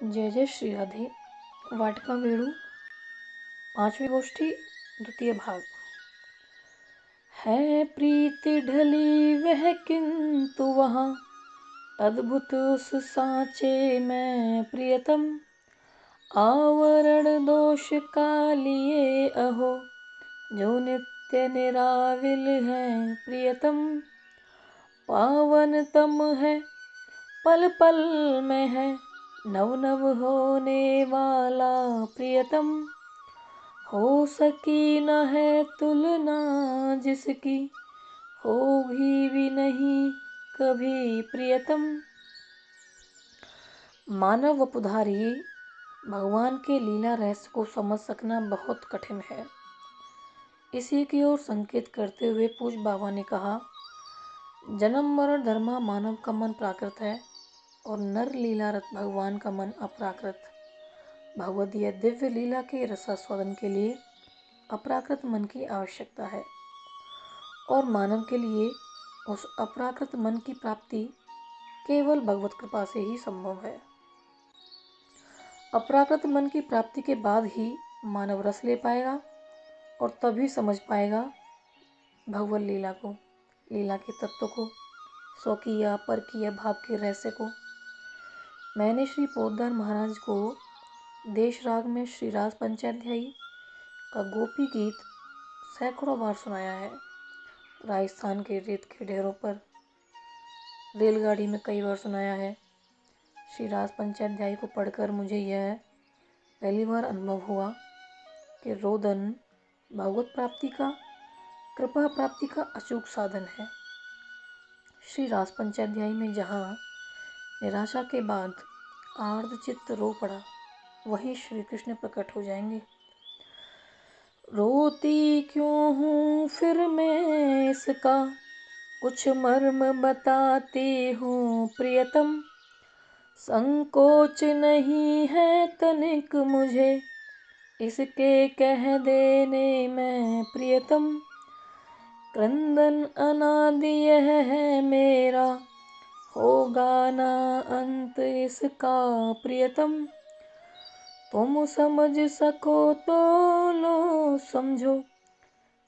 जय जय श्री राधे। वाटिका वेणु, पांचवी गोष्ठी, द्वितीय भाग। है प्रीति ढली वह किंतु वहाँ, अद्भुत उस सांचे में प्रियतम। आवरण दोष का लिए अहो, जो नित्य निराविल है प्रियतम। पावनतम है पल पल में है, नव नव होने वाला प्रियतम। हो सकी न है तुलना जिसकी, होगी भी नहीं कभी प्रियतम। मानव वपुधारी भगवान के लीला रहस्य को समझ सकना बहुत कठिन है। इसी की ओर संकेत करते हुए पूज्य बाबा ने कहा, जन्म मरण धर्मा मानव का मन प्राकृत है और नर लीलारत भगवान का मन अपराकृत। भगवदीय दिव्य लीला के रसास्वादन के लिए अपराकृत मन की आवश्यकता है और मानव के लिए उस अपराकृत मन की प्राप्ति केवल भगवत कृपा से ही संभव है। अपराकृत मन की प्राप्ति के बाद ही मानव रस ले पाएगा और तभी समझ पाएगा भगवत लीला को, लीला के तत्व को, स्वकीय परकीय भाव के रहस्य को। मैंने श्री पोद्दार महाराज को देश राग में श्री रास पंचाध्यायी का गोपी गीत सैकड़ों बार सुनाया है। राजस्थान के रेत के ढेरों पर, रेलगाड़ी में कई बार सुनाया है। श्री रास पंचाध्यायी को पढ़कर मुझे यह पहली बार अनुभव हुआ कि रोदन भगवत प्राप्ति का, कृपा प्राप्ति का अचूक साधन है। श्री रास पंचाध्यायी में जहाँ निराशा के बाद आर्द्र चित्त रो पड़ा, वहीं श्री कृष्ण प्रकट हो जाएंगे। रोती क्यों हूँ फिर मैं इसका, कुछ मर्म बताती हूँ प्रियतम। संकोच नहीं है तनिक मुझे, इसके कह देने में प्रियतम। क्रंदन अनादि यह है मेरा, होगा ना अंत इसका प्रियतम। तुम समझ सको तो लो समझो,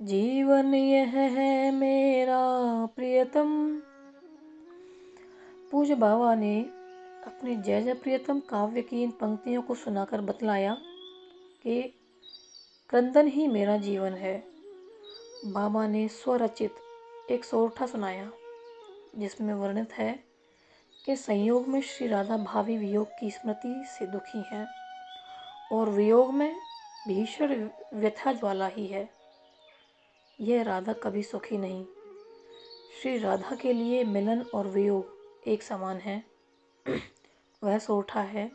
जीवन यह है मेरा प्रियतम। पूज्य बाबा ने अपने जय जय प्रियतम काव्य की इन पंक्तियों को सुनाकर बतलाया कि क्रंदन ही मेरा जीवन है। बाबा ने स्वरचित एक सोरठा सुनाया जिसमें वर्णित है कि संयोग में श्री राधा भावी वियोग की स्मृति से दुखी हैं और वियोग में भीषण व्यथा ज्वाला ही है। यह राधा कभी सुखी नहीं। श्री राधा के लिए मिलन और वियोग एक समान है। वह सोरठा है,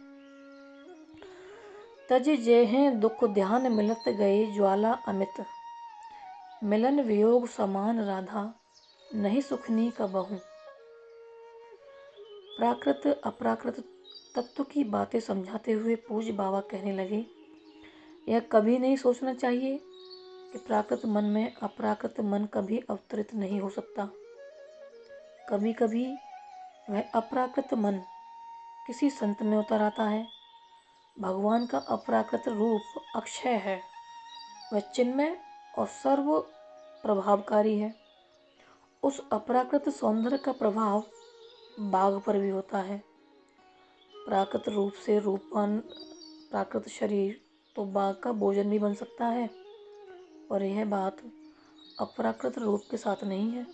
तज जेहि दुख ध्यान मिलत गए ज्वाला अमित। मिलन वियोग समान राधा, नहीं सुखनी कबहू। प्राकृत अप्राकृत तत्व की बातें समझाते हुए पूज्य बाबा कहने लगे, यह कभी नहीं सोचना चाहिए कि प्राकृत मन में अप्राकृत मन कभी अवतरित नहीं हो सकता। कभी कभी वह अप्राकृत मन किसी संत में उतर आता है। भगवान का अप्राकृत रूप अक्षय है, वह चिन्मय और सर्व प्रभावकारी है। उस अपराकृत सौंदर्य का प्रभाव बाघ पर भी होता है। प्राकृत रूप से रूपवान प्राकृत शरीर तो बाघ का भोजन भी बन सकता है, और यह बात अप्राकृत रूप के साथ नहीं है।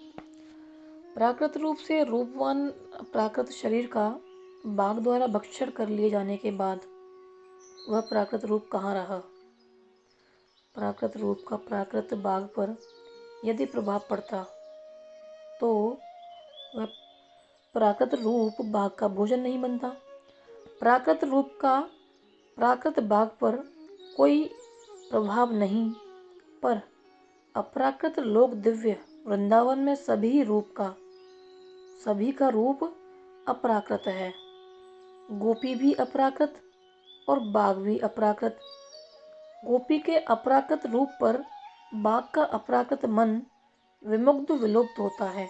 प्राकृत रूप से रूपवान प्राकृत शरीर का बाघ द्वारा भक्षण कर लिए जाने के बाद वह प्राकृत रूप कहाँ रहा। प्राकृत रूप का प्राकृत बाघ पर यदि प्रभाव पड़ता तो वह प्राकृत रूप बाघ का भोजन नहीं बनता। प्राकृत रूप का प्राकृत बाघ पर कोई प्रभाव नहीं, पर अप्राकृत लोक दिव्य वृंदावन में सभी का रूप अप्राकृत है। गोपी भी अप्राकृत और बाघ भी अप्राकृत। गोपी के अप्राकृत रूप पर बाघ का अप्राकृत मन विमुग्ध विलुप्त होता है।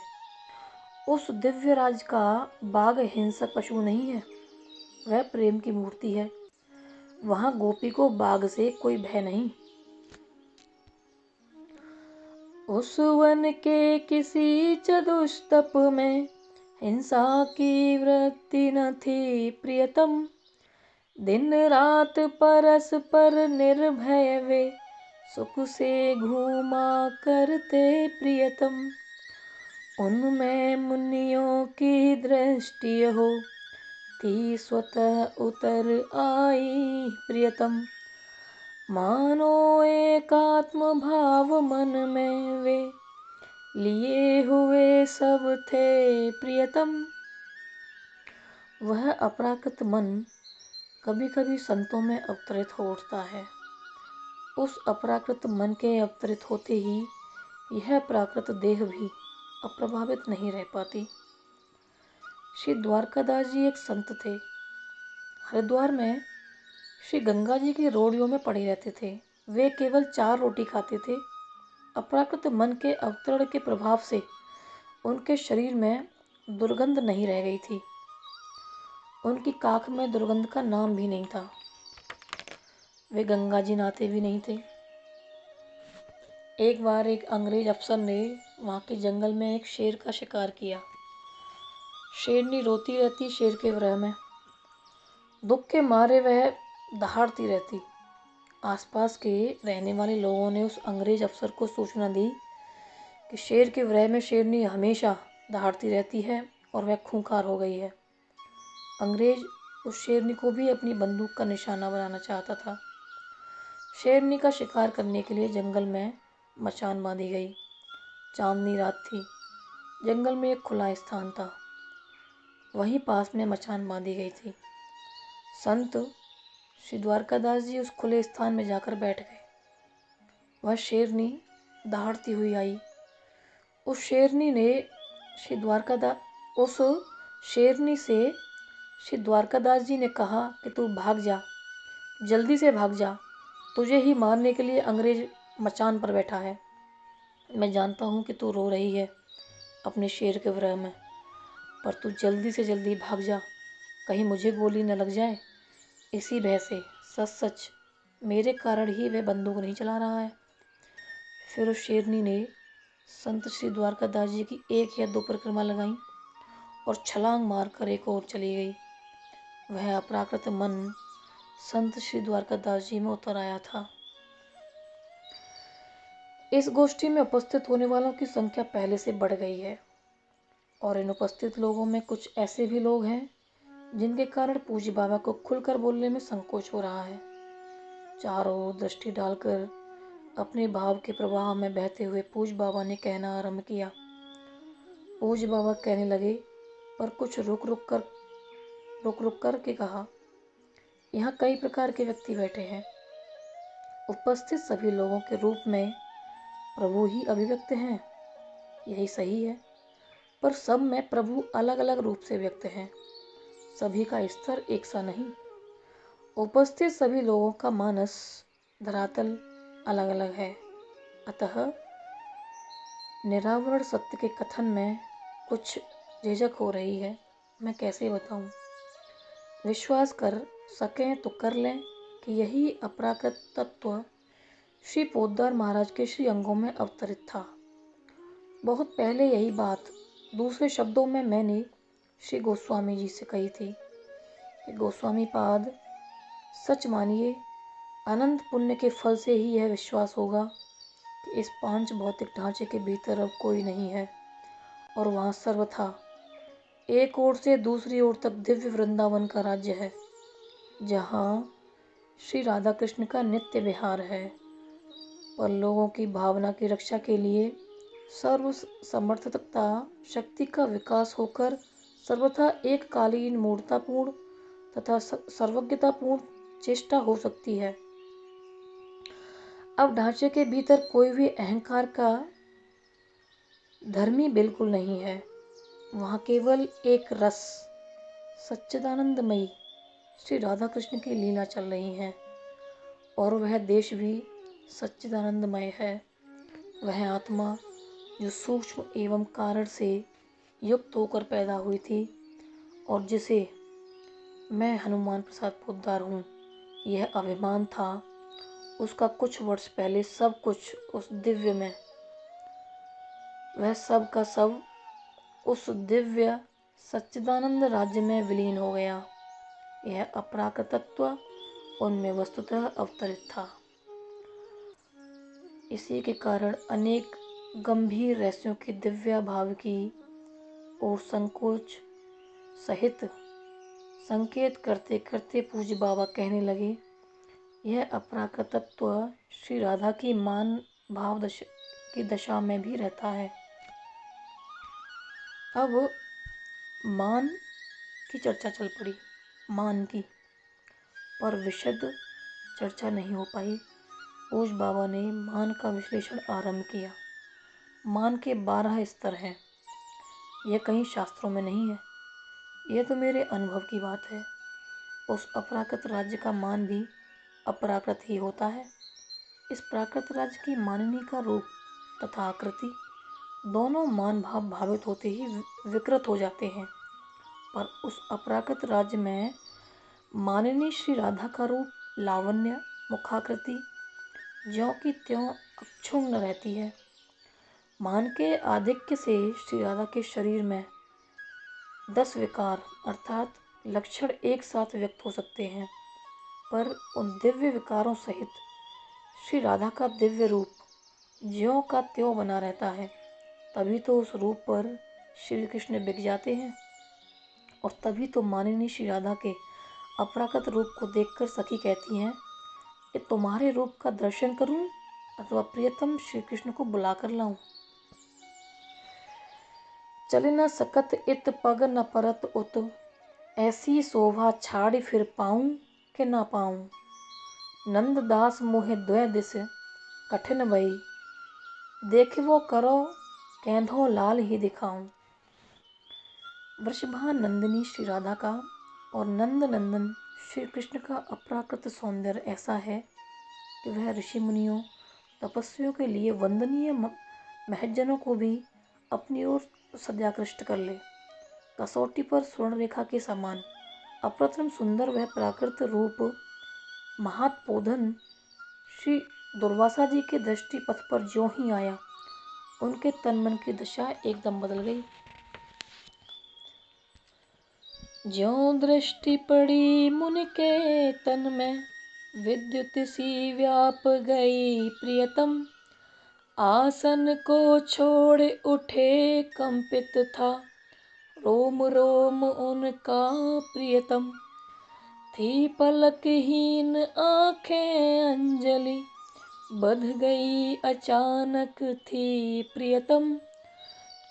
उस दिव्य राज का बाघ हिंसक पशु नहीं है। वह प्रेम की मूर्ति है। वहाँ गोपी को बाघ से कोई भय नहीं। उस वन के किसी चतुष्टप में हिंसा की वृत्ति न थी प्रियतम। दिन रात परस्पर निर्भय वे सुख से घूमा करते प्रियतम। उनमें मुनियों की दृष्टि हो थी स्वतः उतर आई प्रियतम। मानो एकात्म भाव मन में वे लिए हुए सब थे प्रियतम। वह अपराकृत मन कभी कभी संतों में अवतरित हो उठता है। उस अपराकृत मन के अवतरित होते ही यह प्राकृत देह भी अप्रभावित नहीं रह पाती। श्री द्वारकादास जी एक संत थे। हरिद्वार में श्री गंगा जी की रोड़ियों में पड़े रहते थे। वे केवल 4 रोटी खाते थे। अपराकृत मन के अवतरण के प्रभाव से उनके शरीर में दुर्गंध नहीं रह गई थी। उनकी काख में दुर्गंध का नाम भी नहीं था। वे गंगा जी नहाते भी नहीं थे। एक बार एक अंग्रेज अफसर ने वहाँ के जंगल में एक शेर का शिकार किया। शेरनी रोती रहती शेर के विरह में। दुख के मारे वह दहाड़ती रहती। आसपास के रहने वाले लोगों ने उस अंग्रेज अफसर को सूचना दी कि शेर के विरह में शेरनी हमेशा दहाड़ती रहती है और वह खूंखार हो गई है। अंग्रेज उस शेरनी को भी अपनी बंदूक का निशाना बनाना चाहता था। शेरनी का शिकार करने के लिए जंगल में मचान बांधी गई। चांदनी रात थी। जंगल में एक खुला स्थान था। वहीं पास में मचान बांधी गई थी। संत श्री द्वारकादास जी उस खुले स्थान में जाकर बैठ गए। वह शेरनी दहाड़ती हुई आई। उस शेरनी से श्री द्वारकादास जी ने कहा कि तू भाग जा, जल्दी से भाग जा। तुझे ही मारने के लिए अंग्रेज मचान पर बैठा है। मैं जानता हूँ कि तू रो रही है अपने शेर के विरह में, पर तू जल्दी से जल्दी भाग जा, कहीं मुझे गोली न लग जाए। इसी भय से सच मेरे कारण ही वह बंदूक नहीं चला रहा है। फिर उस शेरनी ने संत श्री द्वारकादास जी की 1 या 2 परिक्रमा लगाई और छलांग मारकर एक ओर चली गई। वह अपराकृत मन संत श्री द्वारकादास जी में उतर आया था। इस गोष्ठी में उपस्थित होने वालों की संख्या पहले से बढ़ गई है और इन उपस्थित लोगों में कुछ ऐसे भी लोग हैं जिनके कारण पूज्य बाबा को खुलकर बोलने में संकोच हो रहा है। चारों ओर दृष्टि डालकर अपने भाव के प्रवाह में बहते हुए पूज्य बाबा ने कहना आरंभ किया। पूज्य बाबा कहने लगे, पर कुछ रुक रुक कर के कहा, यहाँ कई प्रकार के व्यक्ति बैठे हैं। उपस्थित सभी लोगों के रूप में प्रभु ही अभिव्यक्त हैं, यही सही है, पर सब में प्रभु अलग अलग रूप से व्यक्त हैं। सभी का स्तर एक सा नहीं। उपस्थित सभी लोगों का मानस धरातल अलग अलग है। अतः निरावरण सत्य के कथन में कुछ झिझक हो रही है। मैं कैसे बताऊं? विश्वास कर सकें तो कर लें कि यही अपराकृत तत्व श्री पोद्दार महाराज के श्री अंगों में अवतरित था। बहुत पहले यही बात दूसरे शब्दों में मैंने श्री गोस्वामी जी से कही थी कि गोस्वामी पाद, सच मानिए, अनंत पुण्य के फल से ही यह विश्वास होगा कि इस 5 भौतिक ढांचे के भीतर अब कोई नहीं है और वहाँ सर्वथा एक ओर से दूसरी ओर तक दिव्य वृंदावन का राज्य है, जहाँ श्री राधा कृष्ण का नित्य विहार है। पर लोगों की भावना की रक्षा के लिए सर्व समर्थता शक्ति का विकास होकर सर्वथा एक कालीन मूर्तापूर्ण तथा सर्वज्ञतापूर्ण चेष्टा हो सकती है। अब ढांचे के भीतर कोई भी अहंकार का धर्मी बिल्कुल नहीं है। वहाँ केवल एक रस सच्चिदानंदमयी श्री राधा कृष्ण की लीला चल रही है और वह देश भी सच्चिदानंदमय है। वह आत्मा जो सूक्ष्म एवं कारण से युक्त होकर पैदा हुई थी और जिसे मैं हनुमान प्रसाद पोद्दार हूँ। यह अभिमान था उसका कुछ वर्ष पहले। सब कुछ उस दिव्य में, वह सब का सब उस दिव्य सच्चिदानंद राज्य में विलीन हो गया। यह अपराकृतत्व उनमें वस्तुतः अवतरित था। इसी के कारण अनेक गंभीर रहस्यों के दिव्य भाव की और संकोच सहित संकेत करते करते पूज्य बाबा कहने लगे, यह अपराकृतत्व श्री राधा की मान भाव की दशा में भी रहता है। अब मान की चर्चा चल पड़ी, मान की, पर विशद चर्चा नहीं हो पाई। पूज्य बाबा ने मान का विश्लेषण आरंभ किया। मान के 12 स्तर हैं। यह कहीं शास्त्रों में नहीं है, यह तो मेरे अनुभव की बात है। उस अपराकृत राज्य का मान भी अपराकृत ही होता है। इस प्राकृत राज्य की मानिनी का रूप तथा आकृति दोनों मान भाव भावित होते ही विकृत हो जाते हैं, पर उस अपराकृत राज्य में मानिनी श्री राधा का रूप, लावण्य, मुखाकृति ज्यों की त्यों अक्षुण्ण रहती है। मान के आधिक्य से श्री राधा के शरीर में 10 विकार अर्थात लक्षण एक साथ व्यक्त हो सकते हैं, पर उन दिव्य विकारों सहित श्री राधा का दिव्य रूप ज्यों का त्यों बना रहता है। तभी तो उस रूप पर श्री कृष्ण बिक जाते हैं, और तभी तो मानिनी श्री राधा के अपराकृत रूप को देखकर सखी कहती हैं कि तुम्हारे रूप का दर्शन करूं अथवा प्रियतम श्री कृष्ण को बुला कर लाऊं। चले न सकत इत पग न परत उत, ऐसी शोभा छाड़ी फिर पाऊं कि ना पाऊं। नंददास मोहे द्वै दिस कठिन भई, देखिवो करो कैंधो लाल ही दिखाऊं। वृषभा नंदिनी श्री राधा का और नंद नंदन श्री कृष्ण का अपराकृत सौंदर्य ऐसा है कि वह ऋषि मुनियों, तपस्वियों के लिए वंदनीय महज्जनों को भी अपनी ओर सत्याकृष्ट कर ले। कसौटी पर स्वर्ण रेखा के समान अप्रतिम सुंदर वह प्राकृत रूप महात्पोधन श्री दुर्वासा जी के दृष्टि पथ पर ज्यों ही आया, उनके तन मन की दशा एकदम बदल गई। ज्यों दृष्टि पड़ी मुनि के तन में, विद्युत सी व्याप गई प्रियतम। आसन को छोड़ उठे कंपित था, रोम रोम उनका प्रियतम। थी पलकहीन आंखें अंजलि, बध गई अचानक थी प्रियतम।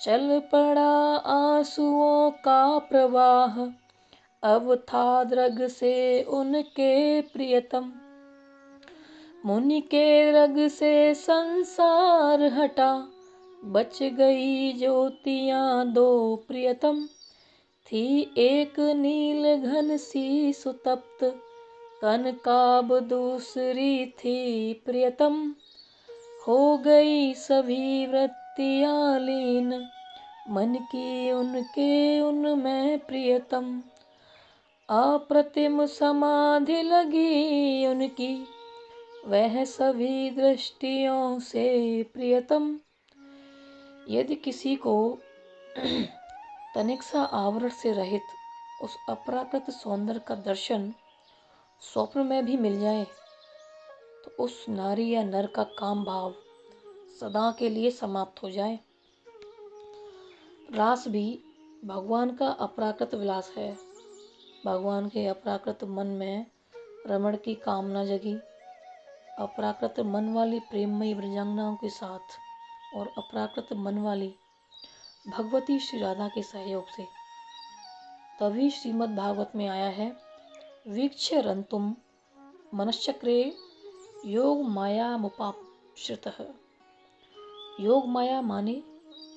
चल पड़ा आंसुओं का प्रवाह, अब था दृग से उनके प्रियतम। मुनि के रग से संसार हटा, बच गई ज्योतियां दो प्रियतम। थी एक नील घन सी सुतप्त, कनकाब दूसरी थी प्रियतम। हो गई सभी वृत्तियां लीन, मन की उनके उनमें प्रियतम। अप्रतिम समाधि लगी उनकी, वह सभी दृष्टियों से प्रियतम। यदि किसी को तनिक सा आवरण से रहित उस अपराकृत सौंदर्य का दर्शन स्वप्न में भी मिल जाए, तो उस नारी या नर का काम भाव सदा के लिए समाप्त हो जाए। रास भी भगवान का अपराकृत विलास है। भगवान के अपराकृत मन में रमण की कामना जगी। अपराकृत मन वाली प्रेममयी ब्रजांगनाओं के साथ और अपराकृत मन वाली भगवती श्री राधा के सहयोग से तभी श्रीमद् भागवत में आया है, वीक्ष्य रंतुम मनश्चक्रे योग माया मुपाश्रितः। योग माया माने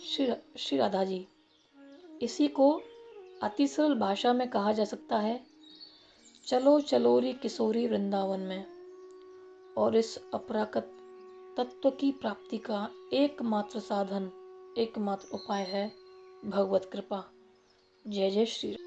श्री राधा जी। इसी को अति सरल भाषा में कहा जा सकता है, चलो चलोरी किशोरी वृंदावन में। और इस अपराकृत तत्व की प्राप्ति का एकमात्र साधन, एकमात्र उपाय है भगवत कृपा। जय जय श्री राम।